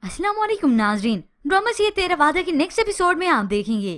अस्सलाम वालेकुम नाजरीन। ड्रामा ये तेरा वादा के नेक्स्ट एपिसोड में आप देखेंगे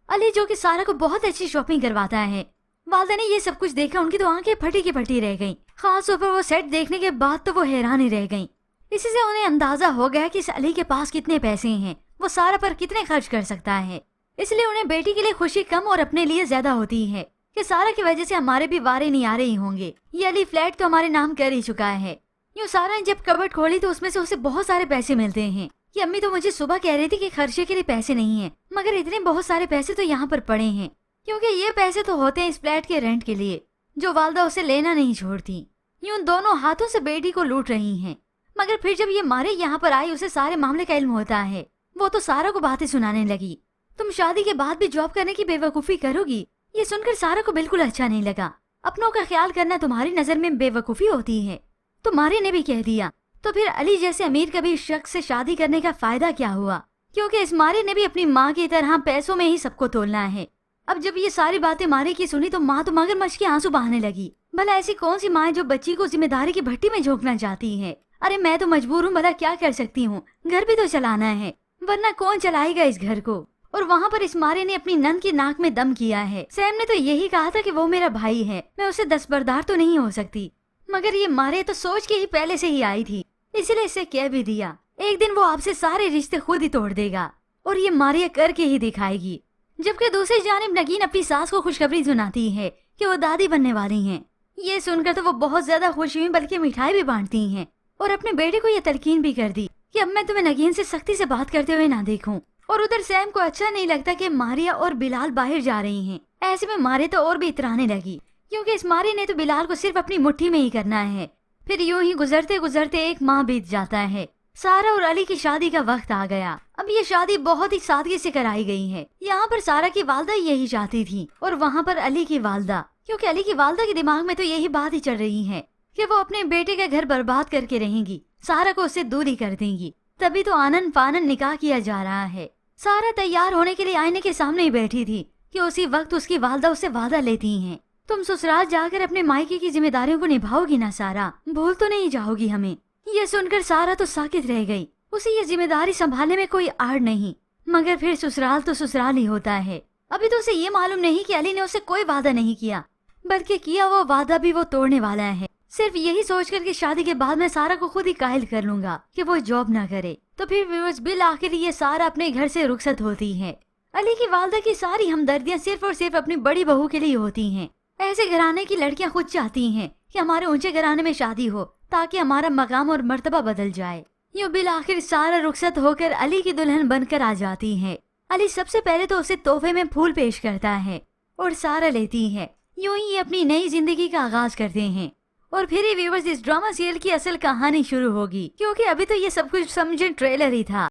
अली जो कि सारा को बहुत अच्छी शॉपिंग करवाता है। वालदा ने ये सब कुछ देखा, उनकी तो आंखें फटी की फटी रह गईं। खास तौर पर वो सेट देखने के बाद तो वो हैरान ही रह गईं। इसी से उन्हें अंदाजा हो गया कि इस अली के पास कितने पैसे हैं, वो सारा पर कितने खर्च कर सकता है। इसलिए उन्हें बेटी के लिए खुशी कम और अपने लिए ज्यादा होती है कि सारा की वजह से हमारे भी वारे नहीं आ रहे होंगे। ये अली फ्लैट तो हमारे नाम कर ही चुका है। यूँ सारा ने जब कबर्ड खोली तो उसमें से उसे बहुत सारे पैसे मिलते हैं। कि अम्मी तो मुझे सुबह कह रही थी कि खर्चे के लिए पैसे नहीं है, मगर इतने बहुत सारे पैसे तो यहाँ पर पड़े हैं, क्योंकि ये पैसे तो होते हैं इस फ्लैट के रेंट के लिए जो वालदा उसे लेना नहीं छोड़ती। यूँ दोनों हाथों से बेटी को लूट रही हैं। मगर फिर जब ये मारे यहाँ पर आई, उसे सारे मामले का इल्म होता है। वो तो सारा को बातें सुनाने लगी, तुम शादी के बाद भी जॉब करने की बेवकूफ़ी करोगी। ये सुनकर सारा को बिल्कुल अच्छा नहीं लगा। अपनों का ख्याल करना तुम्हारी नजर में बेवकूफ़ी होती है, तुम्हारे ने भी कह दिया तो फिर अली जैसे अमीर कभी शख्स से शादी करने का फायदा क्या हुआ, क्योंकि इस मारे ने भी अपनी माँ की तरह पैसों में ही सबको तोलना है। अब जब ये सारी बातें मारे की सुनी तो माँ तो मगरमच्छ के आंसू बहाने लगी। भला ऐसी कौन सी माँ है जो बच्ची को जिम्मेदारी की भट्टी में झोंकना चाहती है। अरे मैं तो मजबूर हूँ, भला क्या कर सकती हूँ, घर भी तो चलाना है, वरना कौन चलाएगा इस घर को। और वहाँ पर इस मारे ने अपनी नंद की नाक में दम किया है। सैम ने तो यही कहा था कि वो मेरा भाई है, मैं उसे दस्तबरदार तो नहीं हो सकती, मगर ये मारे तो सोच के ही पहले से ही आई थी, इसलिए इसे कह भी दिया एक दिन वो आपसे सारे रिश्ते खुद ही तोड़ देगा और ये मारिया करके ही दिखाएगी। जबकि दूसरी जानिब नगीन अपनी सास को खुशखबरी सुनाती है कि वो दादी बनने वाली हैं। ये सुनकर तो वो बहुत ज्यादा खुश हुई, बल्कि मिठाई भी बांटती हैं और अपने बेटे को ये तलकीन भी कर दी कि अब मैं तुम्हें नगीन से सख्ती से बात करते हुए ना देखूं। और उधर सैम को अच्छा नहीं लगता कि मारिया और बिलाल बाहर जा रही हैं। ऐसे में मारिया तो और भी इतराने लगी, क्योंकि इस मारी ने तो बिलाल को सिर्फ अपनी मुट्ठी में ही करना है। फिर यूं ही गुजरते गुजरते एक माह बीत जाता है। सारा और अली की शादी का वक्त आ गया। अब ये शादी बहुत ही सादगी से कराई गई है। यहाँ पर सारा की वालदा यही चाहती थी और वहाँ पर अली की वालदा, क्योंकि अली की वालदा के दिमाग में तो यही बात ही चल रही है कि वो अपने बेटे का घर बर्बाद करके रहेंगी, सारा को उससे दूरी कर देंगी। तभी तो आनन फानन निकाह किया जा रहा है। सारा तैयार होने के लिए आईने के सामने ही बैठी थी कि उसी वक्त उसकी वालदा उससे वादा लेती है, तुम ससुराल जाकर अपने मायके की जिम्मेदारियों को निभाओगी ना सारा, भूल तो नहीं जाओगी हमें। ये सुनकर सारा तो साकित रह गई। उसे ये जिम्मेदारी संभालने में कोई आड़ नहीं, मगर फिर ससुराल तो ससुराल ही होता है। अभी तो उसे ये मालूम नहीं कि अली ने उसे कोई वादा नहीं किया, बल्कि किया वो वादा भी वो तोड़ने वाला है। सिर्फ यही सोचकर कि शादी के बाद मैं सारा को खुद ही कायल कर लूंगा कि वो जॉब ना करे। तो फिर व्यूअर्स बिल आखिर ये सारा अपने घर से रुखसत होती है। अली की वालदा की सारी हमदर्दियाँ सिर्फ और सिर्फ अपनी बड़ी बहू के लिए होती हैं। ऐसे घराने की लड़कियां खुद चाहती हैं कि हमारे ऊंचे घराने में शादी हो ताकि हमारा मकाम और मर्तबा बदल जाए। यूं बिल आखिर सारा रुखसत होकर अली की दुल्हन बनकर आ जाती है। अली सबसे पहले तो उसे तोहफे में फूल पेश करता है और सारा लेती है। यूं ही अपनी नई जिंदगी का आगाज करते हैं और फिर ही व्यूअर्स इस ड्रामा सीरियल की असल कहानी शुरू होगी, क्योंकि अभी तो ये सब कुछ समझे ट्रेलर ही था।